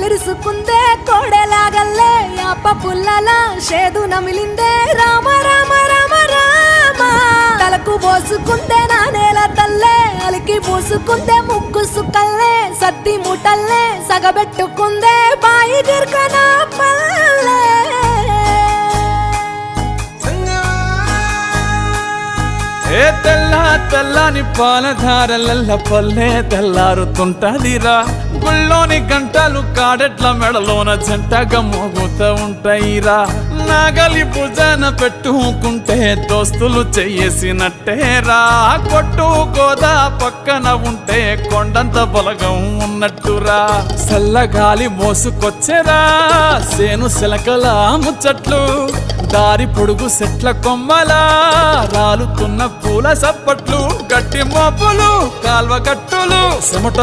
కళ్ళిరుసుకుందే కోడెలాగల్లే యాప పుల్లల షేదు నమిలిందే రామ రామ రామ రామ తలకు పోసుకుందే నా నేల తల్లే అలికి పూసుకుందే ముగ్గు సుక్కల్లే సత్తి ముటల్లే సగబెట్టుకుందే బాయి గిర్కన పల్లె ఏ తెల్ల తెల్లని పాలధారలల్ల పల్లె తెల్లారుతుంటదిరా గుళ్ళోని గంటలు కాడెట్ల మెడలోన జంటగా మోగుతూ ఉంటాయిరా నాగలి భుజాన పెట్టుకుంటే దోస్తులు చెయ్యేసినట్టేరా కొట్టు గోదా పక్కన ఉంటే కొండంత బలగం ఉన్నట్టురా చల్లగాలి మోసుకొచ్చెరా సేను శిలకల ముచ్చట్లు దారి పొడుగు సెట్ల కొమ్మలా రాలుతున్న పూల సప్పట్లు గట్టి మోపులు కాల్వ కట్టులు చెమట